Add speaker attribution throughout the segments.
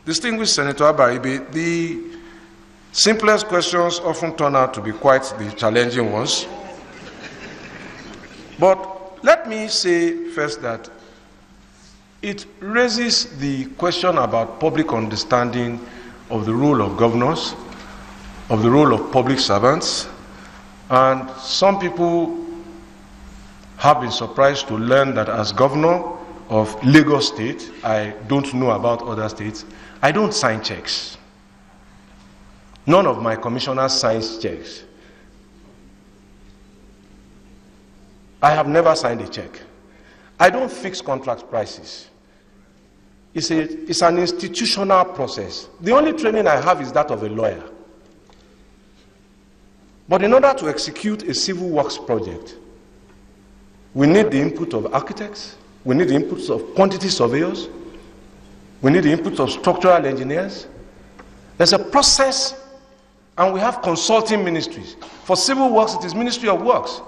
Speaker 1: Distinguished Senator Abaribe, the simplest questions often turn out to be quite the challenging ones. But let me say first that it raises the question about public understanding of the role of governors, of the role of public servants, and some people have been surprised to learn that as governor of Lagos State, I don't know about other states, I don't sign checks. None of my commissioners signs checks. I have never signed a check. I don't fix contract prices. It's an institutional process. The only training I have is that of a lawyer. But in order to execute a civil works project, we need the input of architects, we need the inputs of quantity surveyors, we need the input of structural engineers. There's a process, and we have consulting ministries. For civil works, it is Ministry of Works.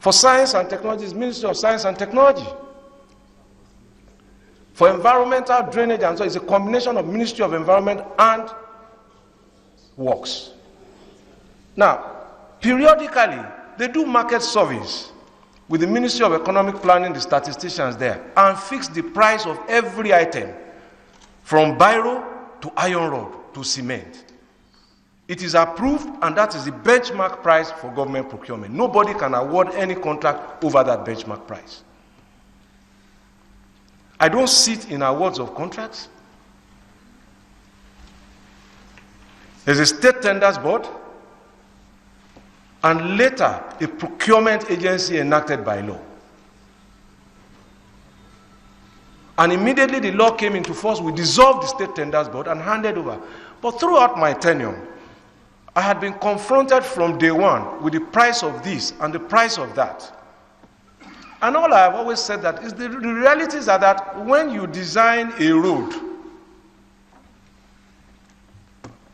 Speaker 1: For science and technology, it's Ministry of Science and Technology. For environmental drainage and so, it's a combination of Ministry of Environment and Works. Now, periodically, they do market surveys with the Ministry of Economic Planning, the statisticians there, and fix the price of every item, from biro to iron rod to cement. It is approved, and that is the benchmark price for government procurement. Nobody can award any contract over that benchmark price. I don't sit in awards of contracts. There's a state tenders board, and later a procurement agency enacted by law. And immediately the law came into force, we dissolved the state tenders board and handed over. But throughout my tenure, I had been confronted from day one with the price of this and the price of that. And all I have always said that is the realities are that when you design a road,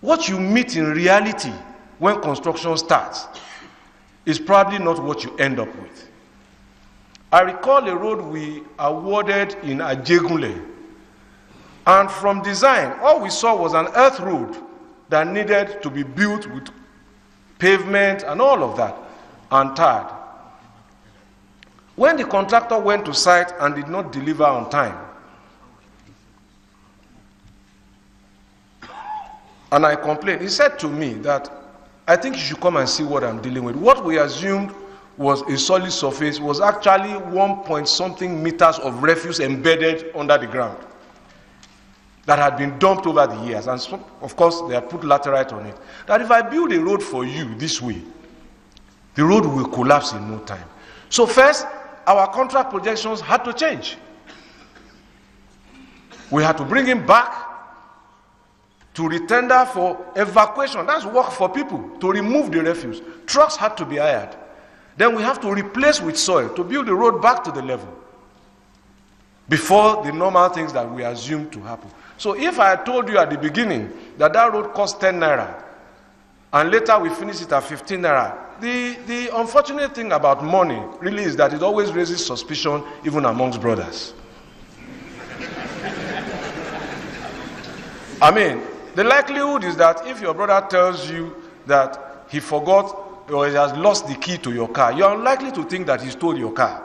Speaker 1: what you meet in reality when construction starts is probably not what you end up with. I recall a road we awarded in Ajegunle, and from design, all we saw was an earth road that needed to be built with pavement and all of that, and tarred. When the contractor went to site and did not deliver on time, and I complained, he said to me that, I think you should come and see what I'm dealing with. What we assumed was a solid surface was actually 1-point-something meters of refuse embedded under the ground that had been dumped over the years. And so, of course, they had put laterite on it. That if I build a road for you this way, the road will collapse in no time. So first, our contract projections had to change. We had to bring him back to retender for evacuation. That's work for people, to remove the refuse. Trucks had to be hired. Then we have to replace with soil to build the road back to the level before the normal things that we assume to happen. So if I had told you at the beginning that that road cost 10 naira and later we finish it at 15 naira, the unfortunate thing about money really is that it always raises suspicion even amongst brothers. I mean, the likelihood is that if your brother tells you that he forgot or he has lost the key to your car, you are unlikely to think that he stole your car.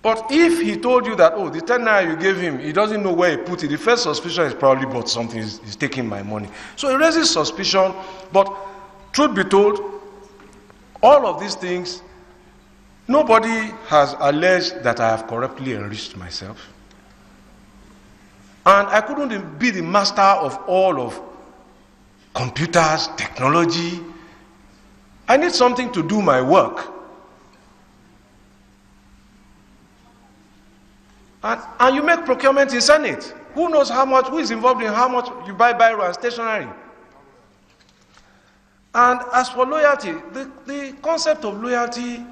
Speaker 1: But if he told you that, oh, the 10 naira you gave him, he doesn't know where he put it, the first suspicion is probably bought something, he's taking my money. So it raises suspicion, but truth be told, all of these things, nobody has alleged that I have corruptly enriched myself. And I couldn't be the master of all of computers, technology. I need something to do my work. And you make procurement in Senate. Who knows how much, who is involved in how much you buy biro and stationery? And as for loyalty, the concept of loyalty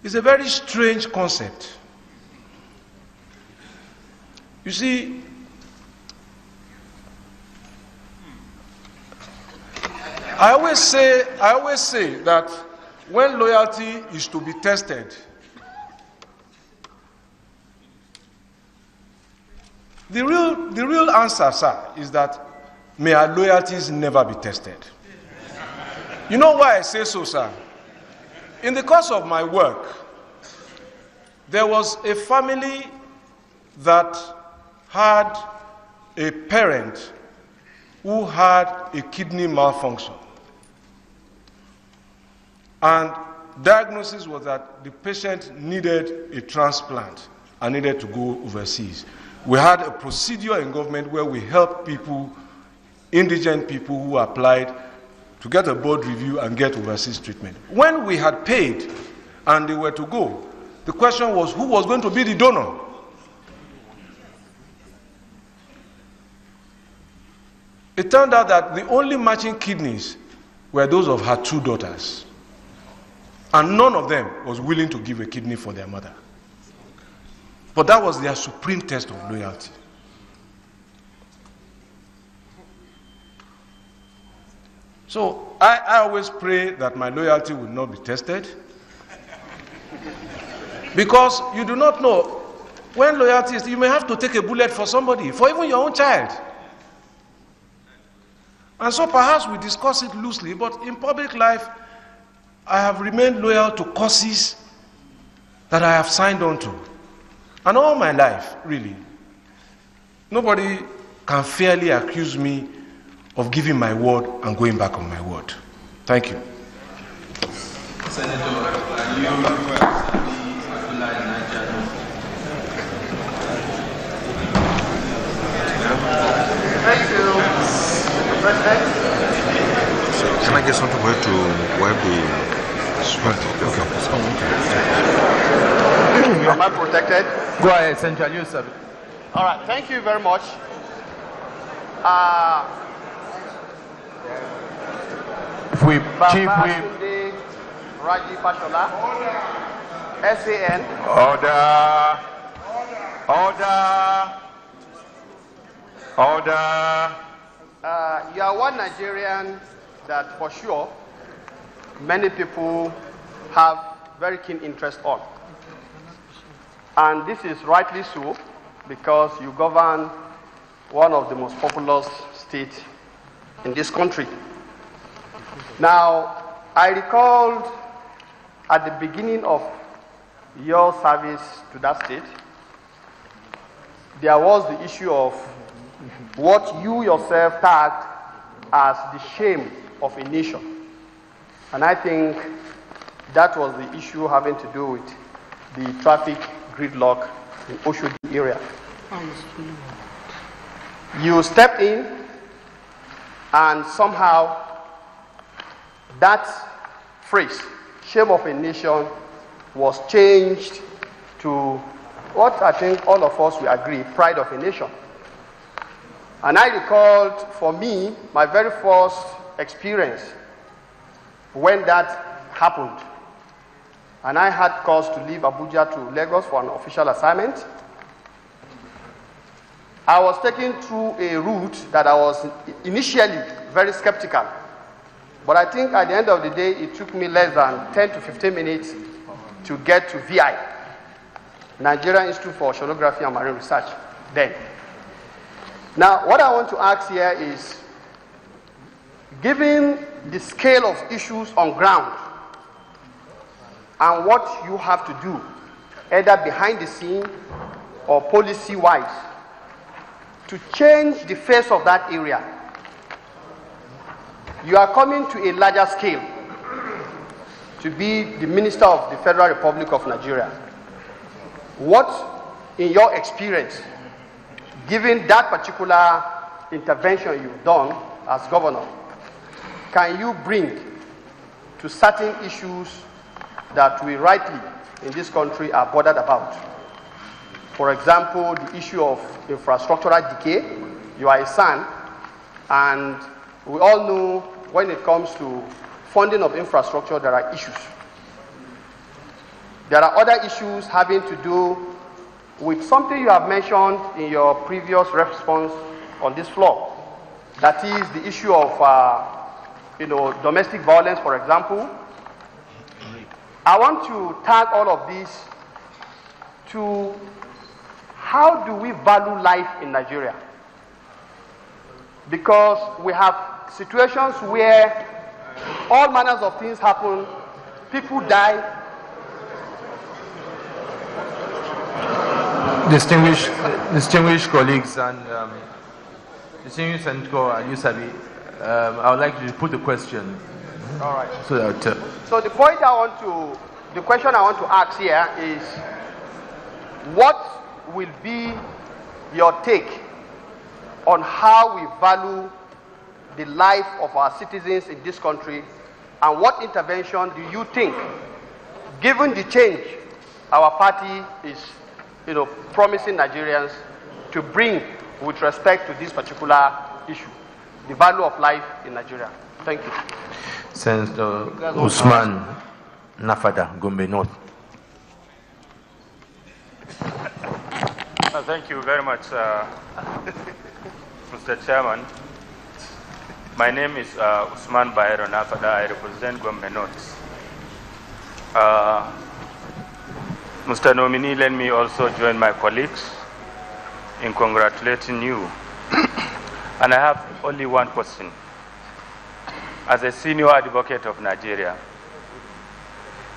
Speaker 1: is a very strange concept. You see, I always say that when loyalty is to be tested, The real answer, sir, is that may our loyalties never be tested. You know why I say so, sir? In the course of my work, there was a family that had a parent who had a kidney malfunction. And diagnosis was that the patient needed a transplant and needed to go overseas. We had a procedure in government where we helped people, indigent people who applied to get a board review and get overseas treatment. When we had paid and they were to go, the question was who was going to be the donor? It turned out that the only matching kidneys were those of her 2 daughters. And none of them was willing to give a kidney for their mother. But that was their supreme test of loyalty. So I always pray that my loyalty will not be tested. Because you do not know when loyalty is, you may have to take a bullet for somebody, for even your own child. And so perhaps we discuss it loosely, but in public life, I have remained loyal to causes that I have signed on to. And all my life, really, nobody can fairly accuse me of giving my word and going back on my word. Thank you.
Speaker 2: Senator,
Speaker 3: Thank you, Mr. President.
Speaker 4: Can I get something where to wipe the sweat? Okay.
Speaker 3: Am I protected?
Speaker 2: go ahead, Central. You, sir.
Speaker 3: All right, thank you very much.
Speaker 2: Chief Whip.
Speaker 3: Raji Fashola. SAN.
Speaker 2: Order. Order. Order.
Speaker 3: You are one Nigerian that for sure many people have very keen interest on. And this is rightly so because you govern one of the most populous states in this country. Now, I recalled at the beginning of your service to that state, there was the issue of what you yourself tagged as the shame of a nation. And I think that was the issue having to do with the traffic gridlock in Oshodi area. You stepped in and somehow that phrase, shame of a nation, was changed to what I think all of us will agree, pride of a nation. And I recalled, for me, my very first experience when that happened. And I had cause to leave Abuja to Lagos for an official assignment. I was taken through a route that I was initially very skeptical. But I think at the end of the day, it took me less than 10 to 15 minutes to get to VI, Nigerian Institute for Oceanography and Marine Research, then. Now, what I want to ask here is, given the scale of issues on ground and what you have to do, either behind the scene or policy-wise, to change the face of that area, you are coming to a larger scale to be the Minister of the Federal Republic of Nigeria. What, in your experience, given that particular intervention you've done as governor, can you bring to certain issues that we rightly in this country are bothered about? For example, the issue of infrastructural decay. You are a son, and we all know when it comes to funding of infrastructure, there are issues. There are other issues having to do with something you have mentioned in your previous response on this floor. That is the issue of domestic violence, for example. I want to tag all of this to how do we value life in Nigeria? Because we have situations where all manners of things happen, people die.
Speaker 2: Distinguished colleagues and distinguished Senator Yusabi, I would like to put the question.
Speaker 3: All right.
Speaker 2: So that,
Speaker 3: So the question I want to ask here is, what will be your take on how we value the life of our citizens in this country, and what intervention do you think, given the change our party is, promising Nigerians to bring with respect to this particular issue, the value of life in Nigeria? Thank you.
Speaker 2: Senator Usman Nafada, Gombe North.
Speaker 5: Thank you very much, Mr. Chairman. My name is Usman Bayero Nafada. I represent Gombe North. Mr. Nominee, let me also join my colleagues in congratulating you. And I have only one question. As a senior advocate of Nigeria,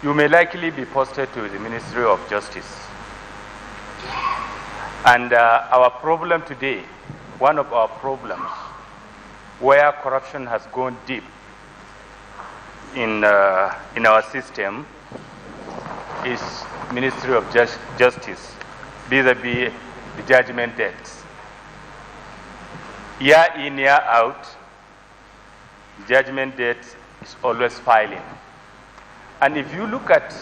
Speaker 5: you may likely be posted to the Ministry of Justice. And our problem today, one of our problems, where corruption has gone deep in our system, is Ministry of Justice, vis-a-vis the judgment dates. Year in, year out, the judgment date is always filing. And if you look at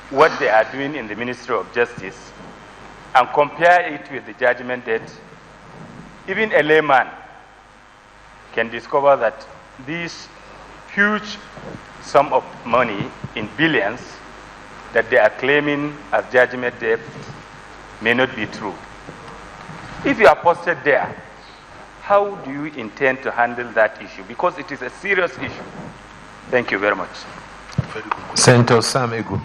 Speaker 5: what they are doing in the Ministry of Justice and compare it with the judgment date, even a layman can discover that these huge sum of money in billions that they are claiming as judgment debt may not be true. If you are posted there, how do you intend to handle that issue? Because it is a serious issue. Thank you very much.
Speaker 2: Senator Sam Egu.